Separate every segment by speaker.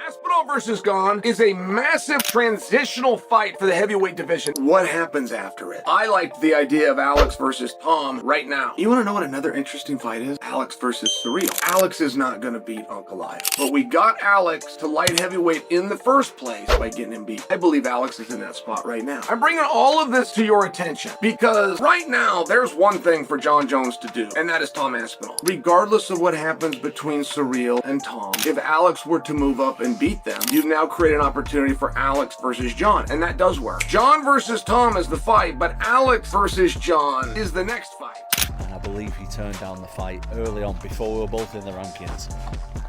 Speaker 1: Aspinall versus Gane is a massive transitional fight for the heavyweight division. What happens after it? I liked the idea of Alex versus Tom right now. You want to know what another interesting fight is? Alex versus Ciryl. Alex is not going to beat Uncle Aya, but we got Alex to light heavyweight in the first place by getting him beat. I believe Alex is in that spot right now. I'm bringing all of this to your attention because right now there's one thing for Jon Jones to do, and that is Tom Aspinall. Regardless of what happens between Ciryl and Tom, if Alex were to move up and beat them, you've now created an opportunity for Alex versus Jon, and that does work. Jon versus Tom is the fight, but Alex versus Jon is the next fight.
Speaker 2: And I believe he turned down the fight early on before we were both in the rankings.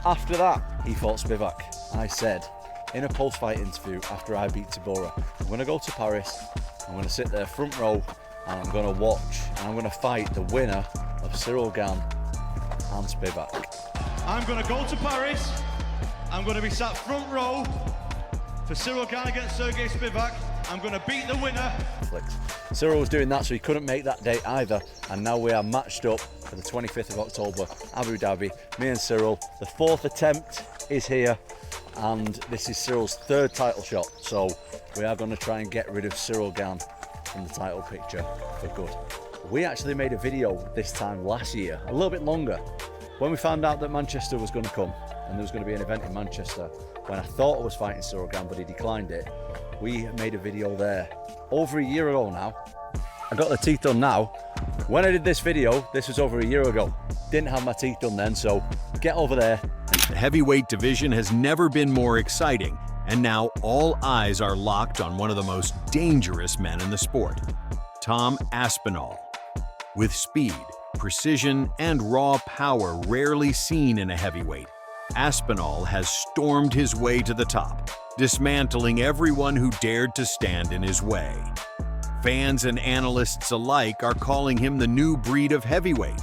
Speaker 2: After that, he fought Spivak. I said in a post-fight interview after I beat Tabora, I'm going to go to Paris, I'm going to sit there front row, and I'm going to watch, and I'm going to fight the winner of Ciryl Gane and Spivak.
Speaker 3: I'm going to go to Paris, I'm going to be sat front row for Ciryl Gane against Sergey Spivak. I'm going to beat the winner.
Speaker 2: Ciryl was doing that, so he couldn't make that date either. And now we are matched up for the 25th of October, Abu Dhabi. Me and Ciryl. The fourth attempt is here, and this is Cyryl's third title shot. So we are going to try and get rid of Ciryl Gane from the title picture for good. We actually made a video this time last year, a little bit longer, when we found out that Manchester was going to come and there was going to be an event in Manchester. When I thought I was fighting Ciryl Gane, but he declined it. We made a video there over a year ago now. I got the teeth done now. When I did this video, this was over a year ago. Didn't have my teeth done then, so get over there.
Speaker 4: The heavyweight division has never been more exciting, and now all eyes are locked on one of the most dangerous men in the sport, Tom Aspinall. With speed, precision, and raw power rarely seen in a heavyweight, Aspinall has stormed his way to the top, dismantling everyone who dared to stand in his way. Fans and analysts alike are calling him the new breed of heavyweight,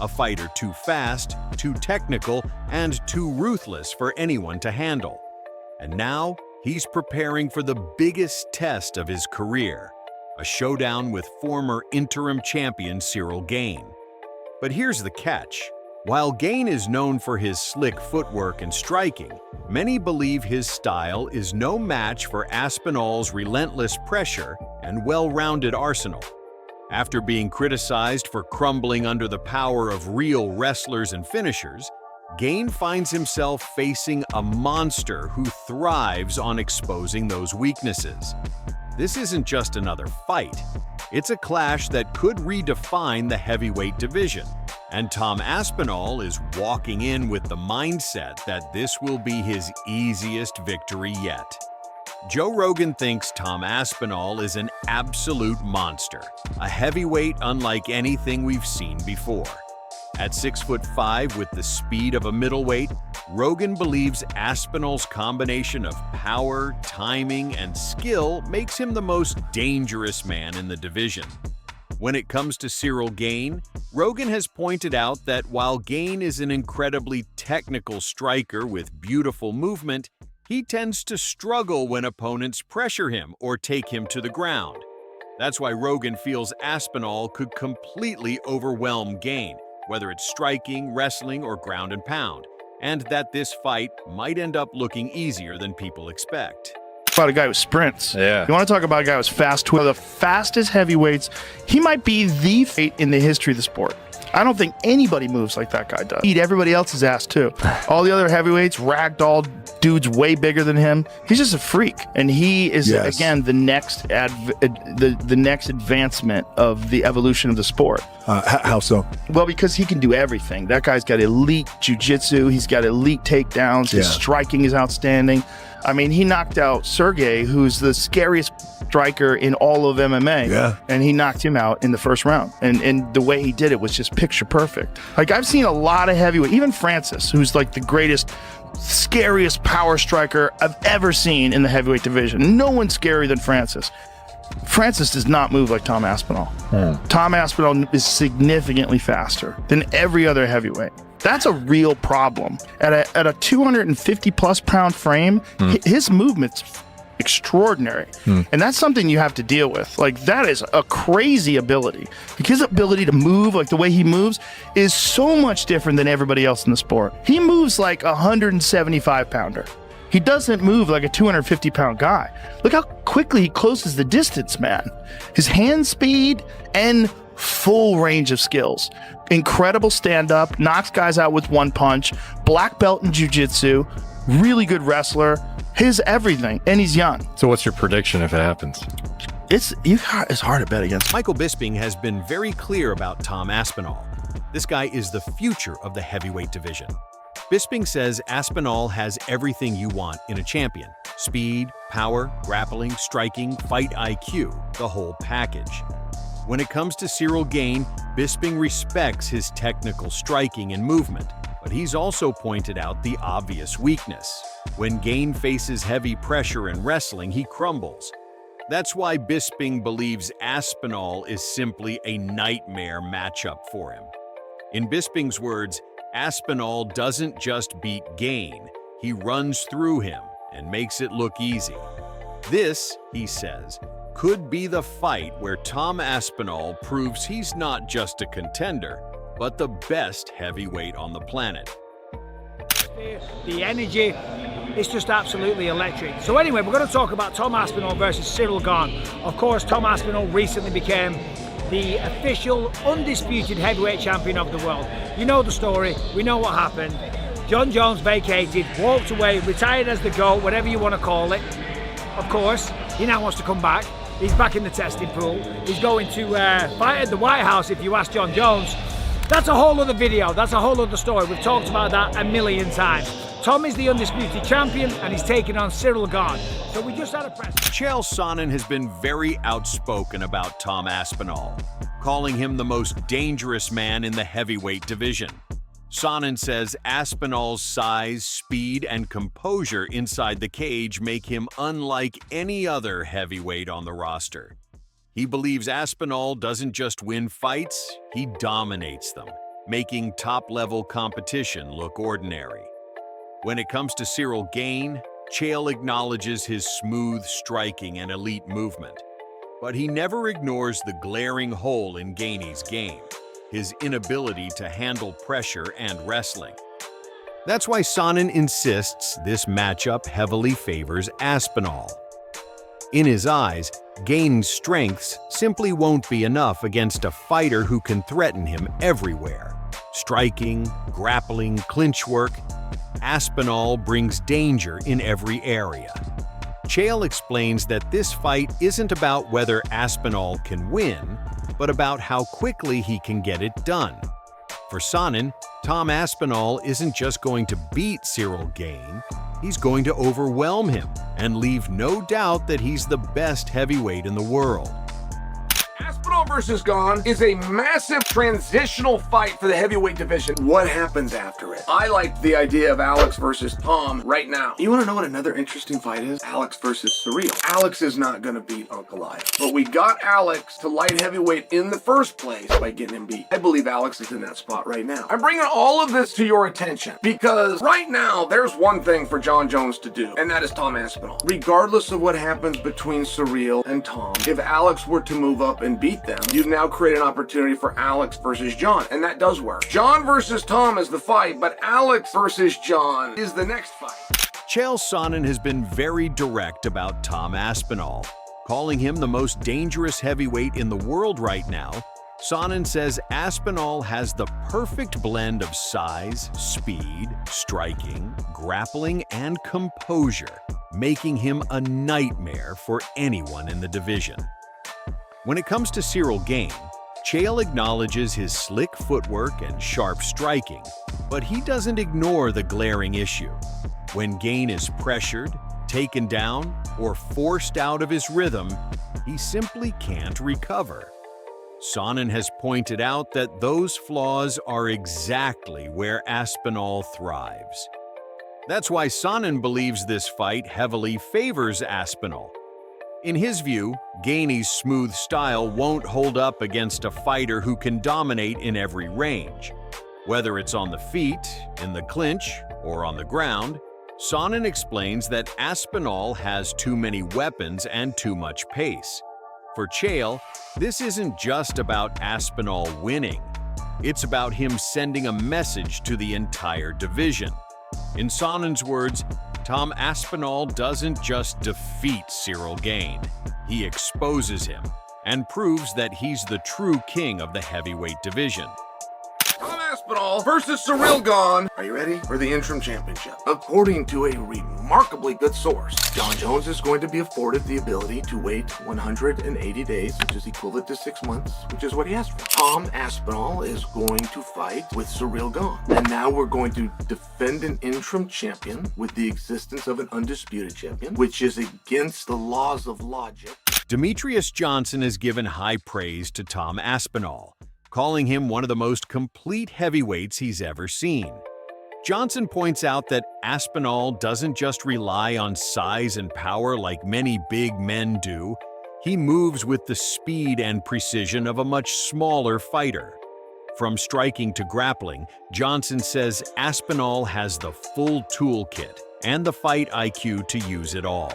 Speaker 4: a fighter too fast, too technical, and too ruthless for anyone to handle. And now, he's preparing for the biggest test of his career, a showdown with former interim champion Ciryl Gane. But here's the catch. While Gane is known for his slick footwork and striking, many believe his style is no match for Aspinall's relentless pressure and well-rounded arsenal. After being criticized for crumbling under the power of real wrestlers and finishers, Gane finds himself facing a monster who thrives on exposing those weaknesses. This isn't just another fight. It's a clash that could redefine the heavyweight division, and Tom Aspinall is walking in with the mindset that this will be his easiest victory yet. Joe Rogan thinks Tom Aspinall is an absolute monster, a heavyweight unlike anything we've seen before. At 6'5" with the speed of a middleweight, Rogan believes Aspinall's combination of power, timing, and skill makes him the most dangerous man in the division. When it comes to Ciryl Gane, Rogan has pointed out that while Gane is an incredibly technical striker with beautiful movement, he tends to struggle when opponents pressure him or take him to the ground. That's why Rogan feels Aspinall could completely overwhelm Gane, whether it's striking, wrestling, or ground and pound, and that this fight might end up looking easier than people expect.
Speaker 5: About a guy who sprints.
Speaker 6: Yeah.
Speaker 5: You want to talk about a guy who's fast, one of the fastest heavyweights. He might be the fight in the history of the sport. I don't think anybody moves like that guy does. Eat everybody else's ass too. All the other heavyweights, ragdoll dudes way bigger than him. He's just a freak, and he is again the next the next advancement of the evolution of the sport.
Speaker 6: How so?
Speaker 5: Well, because he can do everything. That guy's got elite jiu-jitsu. He's got elite takedowns. His striking is outstanding. I mean, he knocked out Sergey, who's the scariest striker in all of MMA, and he knocked him out in the first round. And the way he did it was just picture perfect. Like, I've seen a lot of heavyweight, even Francis, who's like the greatest, scariest power striker I've ever seen in the heavyweight division. No one's scarier than Francis. Francis does not move like Tom Aspinall. Tom Aspinall is significantly faster than every other heavyweight. That's a real problem. At a 250 plus pound frame, his movement's extraordinary. And that's something you have to deal with. Like, that is a crazy ability. Like, his ability to move, like the way he moves, is so much different than everybody else in the sport. He moves like a 175 pounder. He doesn't move like a 250-pound guy. Look how quickly he closes the distance, man. His hand speed and full range of skills. Incredible stand-up, knocks guys out with one punch, black belt in jiu-jitsu, really good wrestler, his everything, and he's young.
Speaker 6: So what's your prediction if it happens?
Speaker 5: It's hard to bet against.
Speaker 4: Michael Bisping has been very clear about Tom Aspinall. This guy is the future of the heavyweight division. Bisping says Aspinall has everything you want in a champion: speed, power, grappling, striking, fight IQ, the whole package. When it comes to Ciryl Gane, Bisping respects his technical striking and movement, but he's also pointed out the obvious weakness. When Gane faces heavy pressure in wrestling, he crumbles. That's why Bisping believes Aspinall is simply a nightmare matchup for him. In Bisping's words, Aspinall doesn't just beat Gane, he runs through him and makes it look easy. This, he says, could be the fight where Tom Aspinall proves he's not just a contender, but the best heavyweight on the planet.
Speaker 7: The energy is just absolutely electric. So anyway, we're going to talk about Tom Aspinall versus Ciryl Gane. Of course, Tom Aspinall recently became the official undisputed heavyweight champion of the world. You know the story, we know what happened. Jon Jones vacated, walked away, retired as the GOAT, whatever you want to call it. Of course, he now wants to come back. He's back in the testing pool. He's going to fight at the White House, if you ask Jon Jones. That's a whole other video, that's a whole other story. We've talked about that a million times. Tom is the undisputed champion and he's taking on Ciryl Gane. So we just had a press.
Speaker 4: Chael Sonnen has been very outspoken about Tom Aspinall, calling him the most dangerous man in the heavyweight division. Sonnen says Aspinall's size, speed, and composure inside the cage make him unlike any other heavyweight on the roster. He believes Aspinall doesn't just win fights, he dominates them, making top-level competition look ordinary. When it comes to Ciryl Gane, Chael acknowledges his smooth striking and elite movement. But he never ignores the glaring hole in Gane's game: his inability to handle pressure and wrestling. That's why Sonnen insists this matchup heavily favors Aspinall. In his eyes, Gane's strengths simply won't be enough against a fighter who can threaten him everywhere. Striking, grappling, clinch work, Aspinall brings danger in every area. Chael explains that this fight isn't about whether Aspinall can win, but about how quickly he can get it done. For Sonnen, Tom Aspinall isn't just going to beat Ciryl Gane, he's going to overwhelm him and leave no doubt that he's the best heavyweight in the world.
Speaker 1: Aspinall versus Gane is a massive transitional fight for the heavyweight division. What happens after it? I like the idea of Alex versus Tom right now. You want to know what another interesting fight is? Alex versus Ciryl. Alex is not going to beat Ankalaev, but we got Alex to light heavyweight in the first place by getting him beat. I believe Alex is in that spot right now. I'm bringing all of this to your attention because right now there's one thing for Jon Jones to do, and that is Tom Aspinall. Regardless of what happens between Ciryl and Tom, if Alex were to move up and beat them, you've now created an opportunity for Alex versus Jon, and that does work. Jon versus Tom is the fight, but Alex versus Jon is the next fight.
Speaker 4: Chael Sonnen has been very direct about Tom Aspinall, calling him the most dangerous heavyweight in the world right now. Sonnen says Aspinall has the perfect blend of size, speed, striking, grappling, and composure, making him a nightmare for anyone in the division. When it comes to Ciryl Gane, Chael acknowledges his slick footwork and sharp striking, but he doesn't ignore the glaring issue. When Gane is pressured, taken down, or forced out of his rhythm, he simply can't recover. Sonnen has pointed out that those flaws are exactly where Aspinall thrives. That's why Sonnen believes this fight heavily favors Aspinall. In his view, Gane's smooth style won't hold up against a fighter who can dominate in every range. Whether it's on the feet, in the clinch, or on the ground, Sonnen explains that Aspinall has too many weapons and too much pace. For Chael, this isn't just about Aspinall winning. It's about him sending a message to the entire division. In Sonnen's words, Tom Aspinall doesn't just defeat Ciryl Gane, he exposes him and proves that he's the true king of the heavyweight division.
Speaker 1: Tom Aspinall versus Ciryl Gane. Are you ready for the interim championship? According to a remarkably good source, Jon Jones is going to be afforded the ability to wait 180 days, which is equivalent to 6 months, which is what he asked for. Tom Aspinall is going to fight with Ciryl Gane. And now we're going to defend an interim champion with the existence of an undisputed champion, which is against the laws of logic.
Speaker 4: Demetrious Johnson has given high praise to Tom Aspinall, calling him one of the most complete heavyweights he's ever seen. Johnson points out that Aspinall doesn't just rely on size and power like many big men do, he moves with the speed and precision of a much smaller fighter. From striking to grappling, Johnson says Aspinall has the full toolkit and the fight IQ to use it all.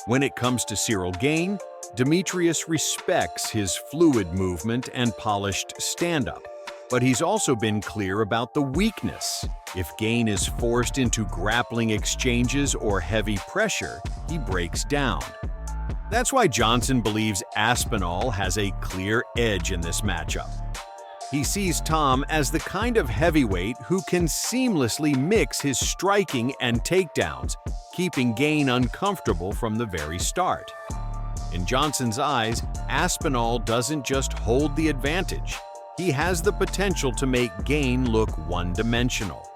Speaker 4: When it comes to Ciryl Gane, Demetrious respects his fluid movement and polished stand-up, but he's also been clear about the weakness. If Gane is forced into grappling exchanges or heavy pressure, he breaks down. That's why Johnson believes Aspinall has a clear edge in this matchup. He sees Tom as the kind of heavyweight who can seamlessly mix his striking and takedowns, keeping Gane uncomfortable from the very start. In Johnson's eyes, Aspinall doesn't just hold the advantage. He has the potential to make Gane look one-dimensional.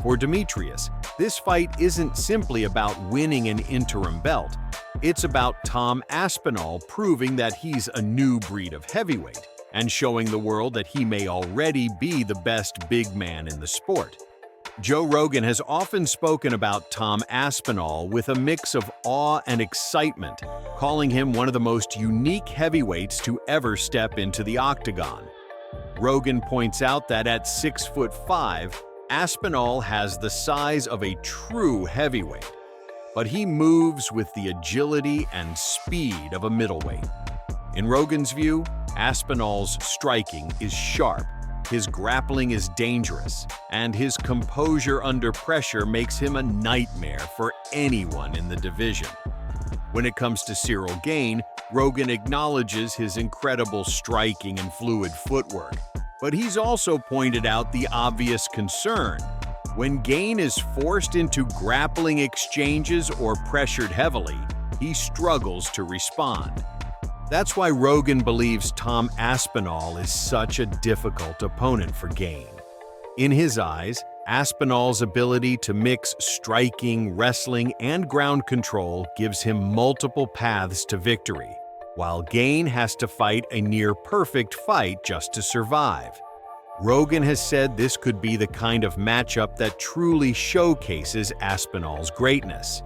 Speaker 4: For Demetrious, this fight isn't simply about winning an interim belt. It's about Tom Aspinall proving that he's a new breed of heavyweight and showing the world that he may already be the best big man in the sport. Joe Rogan has often spoken about Tom Aspinall with a mix of awe and excitement, calling him one of the most unique heavyweights to ever step into the octagon. Rogan points out that at 6'5", Aspinall has the size of a true heavyweight, but he moves with the agility and speed of a middleweight. In Rogan's view, Aspinall's striking is sharp, his grappling is dangerous, and his composure under pressure makes him a nightmare for anyone in the division. When it comes to Ciryl Gane, Rogan acknowledges his incredible striking and fluid footwork, but he's also pointed out the obvious concern. When Gane is forced into grappling exchanges or pressured heavily, he struggles to respond. That's why Rogan believes Tom Aspinall is such a difficult opponent for Gane. In his eyes, Aspinall's ability to mix striking, wrestling, and ground control gives him multiple paths to victory, while Gane has to fight a near-perfect fight just to survive. Rogan has said this could be the kind of matchup that truly showcases Aspinall's greatness.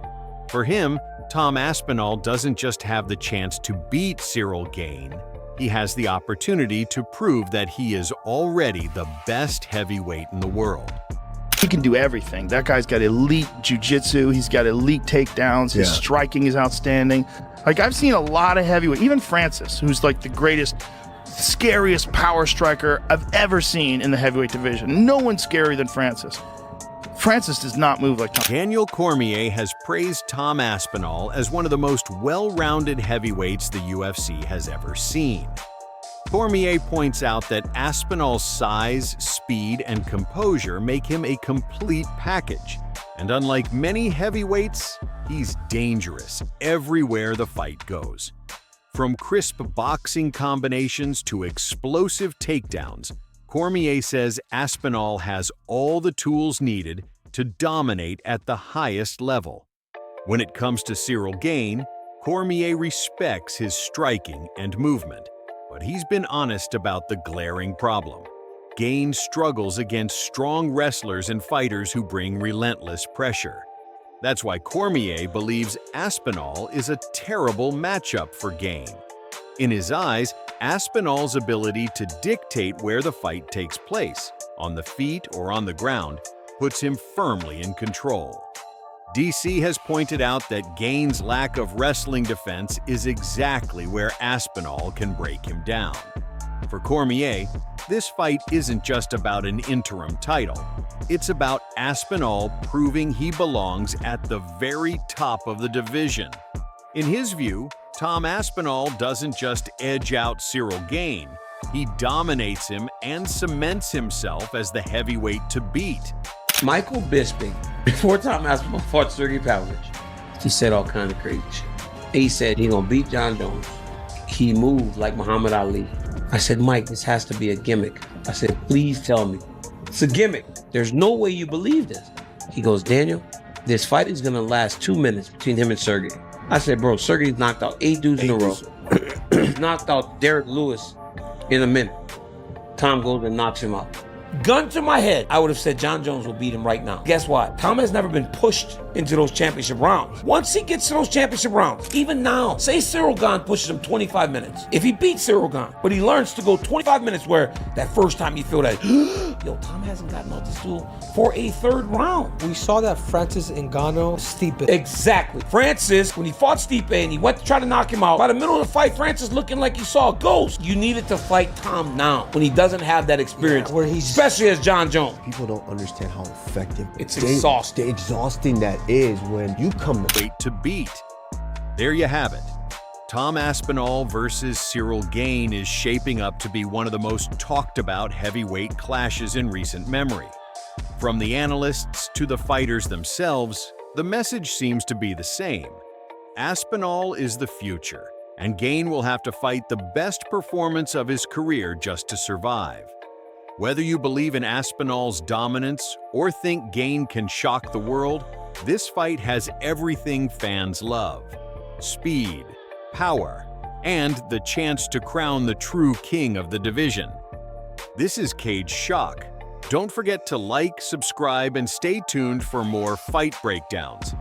Speaker 4: For him, Tom Aspinall doesn't just have the chance to beat Ciryl Gane, he has the opportunity to prove that he is already the best heavyweight in the world.
Speaker 5: He can do everything. That guy's got elite jiu-jitsu, he's got elite takedowns, his striking is outstanding. Like, I've seen a lot of heavyweight, even Francis, who's like the greatest, scariest power striker I've ever seen in the heavyweight division. No one's scarier than Francis. Francis does not move like Tom.
Speaker 4: Daniel Cormier has praised Tom Aspinall as one of the most well-rounded heavyweights the UFC has ever seen. Cormier points out that Aspinall's size, speed, and composure make him a complete package, and unlike many heavyweights, he's dangerous everywhere the fight goes. From crisp boxing combinations to explosive takedowns, Cormier says Aspinall has all the tools needed to dominate at the highest level. When it comes to Ciryl Gane, Cormier respects his striking and movement, but he's been honest about the glaring problem. Gane struggles against strong wrestlers and fighters who bring relentless pressure. That's why Cormier believes Aspinall is a terrible matchup for Gane. In his eyes, Aspinall's ability to dictate where the fight takes place, on the feet or on the ground, puts him firmly in control. DC has pointed out that Gane's lack of wrestling defense is exactly where Aspinall can break him down. For Cormier, this fight isn't just about an interim title. It's about Aspinall proving he belongs at the very top of the division. In his view, Tom Aspinall doesn't just edge out Ciryl Gane, he dominates him and cements himself as the heavyweight to beat.
Speaker 8: Michael Bisping, before Tom Aspinall fought Sergey Pavlovich, he said all kinds of crazy shit. He said he gonna beat Jon Jones. He moved like Muhammad Ali. I said, Mike, this has to be a gimmick. I said, please tell me. It's a gimmick. There's no way you believe this. He goes, Daniel, this fight is gonna last 2 minutes between him and Sergey. I said, bro, Sergey's knocked out 8 dudes in a row. Knocked out Derek Lewis in a minute. Tom goes and knocks him out. Gun to my head, I would have said Jon Jones will beat him right now. Guess what? Tom has never been pushed into those championship rounds. Once he gets to those championship rounds, even now, say Ciryl Gane pushes him 25 minutes. If he beats Ciryl Gane, but he learns to go 25 minutes where that first time you feel that, yo, Tom hasn't gotten off the stool for a 3rd round.
Speaker 9: We saw that Francis Ngannou, Stipe.
Speaker 8: Exactly. Francis, when he fought Stipe and he went to try to knock him out, by the middle of the fight, Francis looking like he saw a ghost. You needed to fight Tom now when he doesn't have that experience,
Speaker 9: where he's
Speaker 8: especially as Jon Jones.
Speaker 10: People don't understand how effective
Speaker 8: It's exhausting.
Speaker 10: Exhausting that is when you come to
Speaker 4: Weight to beat. There you have it. Tom Aspinall versus Ciryl Gane is shaping up to be one of the most talked about heavyweight clashes in recent memory. From the analysts to the fighters themselves, the message seems to be the same. Aspinall is the future, and Gane will have to fight the best performance of his career just to survive. Whether you believe in Aspinall's dominance or think Gane can shock the world, this fight has everything fans love: speed, power, and the chance to crown the true king of the division. This is Cage Shock. Don't forget to like, subscribe, and stay tuned for more fight breakdowns.